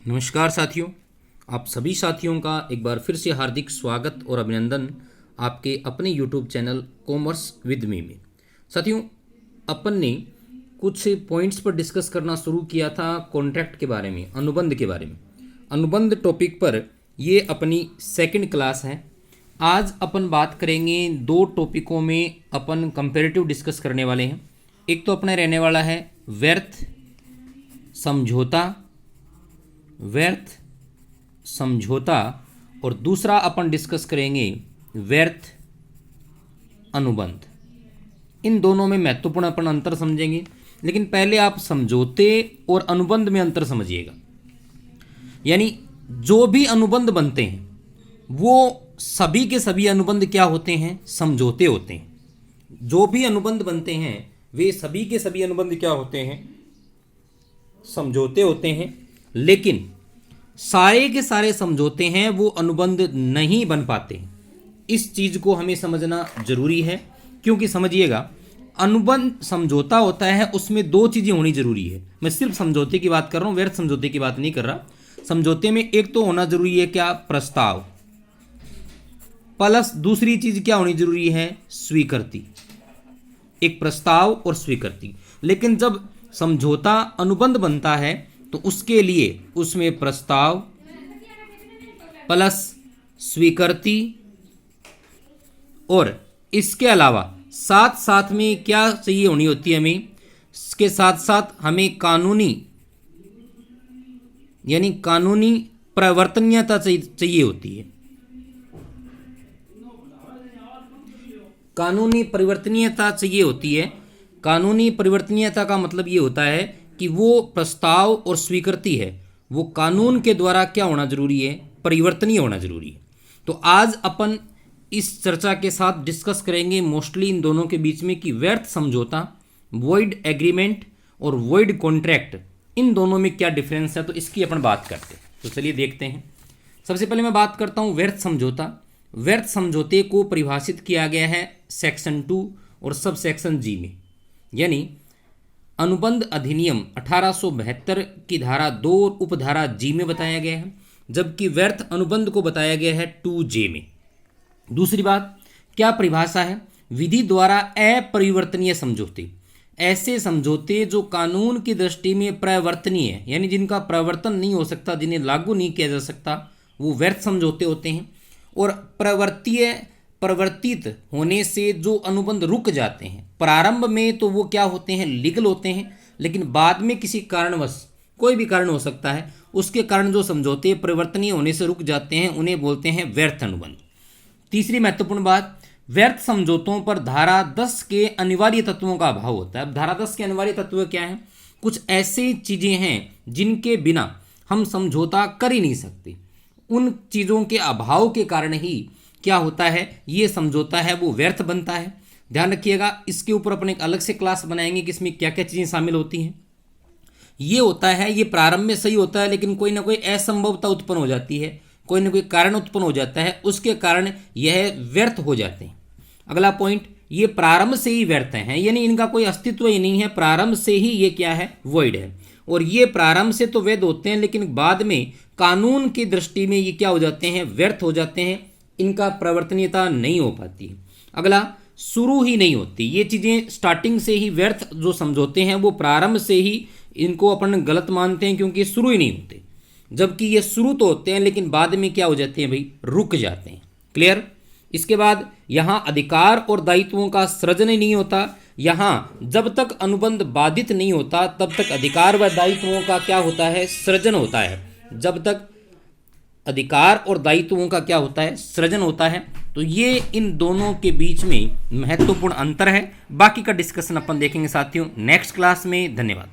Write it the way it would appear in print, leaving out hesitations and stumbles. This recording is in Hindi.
नमस्कार साथियों, आप सभी साथियों का एक बार फिर से हार्दिक स्वागत और अभिनंदन आपके अपने YouTube channel commerce with me में। साथियों, अपन ने कुछ पॉइंट्स पर डिस्कस करना शुरू किया था कॉन्ट्रैक्ट के बारे में, अनुबंध के बारे में। अनुबंध टॉपिक पर ये अपनी सेकंड क्लास है। आज अपन बात करेंगे दो टॉपिकों में, अपन कंपैरेटिव डिस्कस करने वाले हैं। एक तो अपने रहने वाला है व्यर्थ समझौता और दूसरा अपन डिस्कस करेंगे व्यर्थ अनुबंध। इन दोनों में महत्वपूर्ण अपन अंतर समझेंगे, लेकिन पहले आप समझौते और अनुबंध में अंतर समझिएगा। यानी जो भी अनुबंध बनते हैं वो सभी के सभी अनुबंध क्या होते हैं? समझौते होते हैं। जो भी अनुबंध बनते हैं वे सभी के सभी अनुबंध क्या होते हैं? समझौते होते हैं। लेकिन सारे के सारे समझौते हैं वो अनुबंध नहीं बन पाते हैं। इस चीज को हमें समझना जरूरी है, क्योंकि समझिएगा, अनुबंध समझौता होता है उसमें दो चीजें होनी जरूरी है। मैं सिर्फ समझौते की बात कर रहा हूं, व्यर्थ समझौते की बात नहीं कर रहा। समझौते में एक तो होना जरूरी है क्या? प्रस्ताव, प्लस दूसरी चीज क्या होनी जरूरी है? स्वीकृति। एक प्रस्ताव और स्वीकृति। लेकिन जब समझौता अनुबंध बनता है तो उसके लिए उसमें प्रस्ताव प्लस स्वीकृति और इसके अलावा साथ साथ में क्या चाहिए होनी होती है हमें? इसके साथ साथ हमें कानूनी परिवर्तनीयता चाहिए होती है। कानूनी परिवर्तनीयता चाहिए होती है। कानूनी परिवर्तनीयता का मतलब ये होता है कि वो प्रस्ताव और स्वीकृति है वो कानून के द्वारा क्या होना जरूरी है? परिवर्तनीय होना जरूरी है। तो आज अपन इस चर्चा के साथ डिस्कस करेंगे मोस्टली इन दोनों के बीच में कि व्यर्थ समझौता, वॉइड एग्रीमेंट और वॉइड कॉन्ट्रैक्ट, इन दोनों में क्या डिफरेंस है। तो इसकी अपन बात करते हैं। तो चलिए देखते हैं। सबसे पहले मैं बात करता हूँ व्यर्थ समझौता। व्यर्थ समझौते को परिभाषित किया गया है सेक्शन 2 और सब सेक्शन जी में। यानी अनुबंध अधिनियम 1872 की धारा 2 और उपधारा जी में बताया गया है, जबकि व्यर्थ अनुबंध को बताया गया है 2J में। दूसरी बात, क्या परिभाषा है? विधि द्वारा अपरिवर्तनीय समझौते, ऐसे समझौते जो कानून की दृष्टि में परिवर्तनीय है, यानी जिनका परिवर्तन नहीं हो सकता, जिन्हें लागू नहीं किया जा सकता, वो व्यर्थ समझौते होते हैं। और परिवर्तित होने से जो अनुबंध रुक जाते हैं, प्रारंभ में तो वो क्या होते हैं? लीगल होते हैं, लेकिन बाद में किसी कारणवश, कोई भी कारण हो सकता है, उसके कारण जो समझौते परिवर्तनीय होने से रुक जाते हैं उन्हें बोलते हैं व्यर्थ अनुबंध। तीसरी महत्वपूर्ण बात, व्यर्थ समझौतों पर धारा 10 के अनिवार्य तत्वों का अभाव होता है। अब धारा 10 के अनिवार्य तत्व क्या हैं? कुछ ऐसी चीजें हैं जिनके बिना हम समझौता कर ही नहीं सकते। उन चीजों के अभाव के कारण ही क्या होता है? ये समझौता है वो व्यर्थ बनता है। ध्यान रखिएगा, इसके ऊपर अपन एक अलग से क्लास बनाएंगे कि इसमें क्या क्या चीजें शामिल होती हैं। ये होता है, ये प्रारंभ में सही होता है, लेकिन कोई ना कोई असंभवता उत्पन्न हो जाती है, कोई ना कोई कारण उत्पन्न हो जाता है, उसके कारण यह व्यर्थ हो जाते हैं। अगला पॉइंट, ये प्रारंभ से ही व्यर्थ हैं, यानी इनका कोई अस्तित्व ही नहीं है, प्रारंभ से ही ये क्या है? वॉइड है। और ये प्रारंभ से तो वैध होते हैं, लेकिन बाद में कानून की दृष्टि में ये क्या हो जाते हैं? व्यर्थ हो जाते हैं। इनका परिवर्तनीयता नहीं हो पाती है। अगला, शुरू ही नहीं होती। ये चीज़ें स्टार्टिंग से ही व्यर्थ जो समझौते हैं वो प्रारंभ से ही इनको अपन गलत मानते हैं, क्योंकि ये शुरू ही नहीं होते, जबकि ये शुरू तो होते हैं लेकिन बाद में क्या हो जाते हैं भाई? रुक जाते हैं। क्लियर? इसके बाद यहाँ अधिकार और दायित्वों का सृजन ही नहीं होता। यहाँ जब तक अनुबंध बाधित नहीं होता तब तक अधिकार व दायित्वों का क्या होता है? सृजन होता है। जब तक अधिकार और दायित्वों का क्या होता है? सृजन होता है। तो ये इन दोनों के बीच में महत्वपूर्ण अंतर है। बाकी का डिस्कशन अपन देखेंगे साथियों नेक्स्ट क्लास में। धन्यवाद।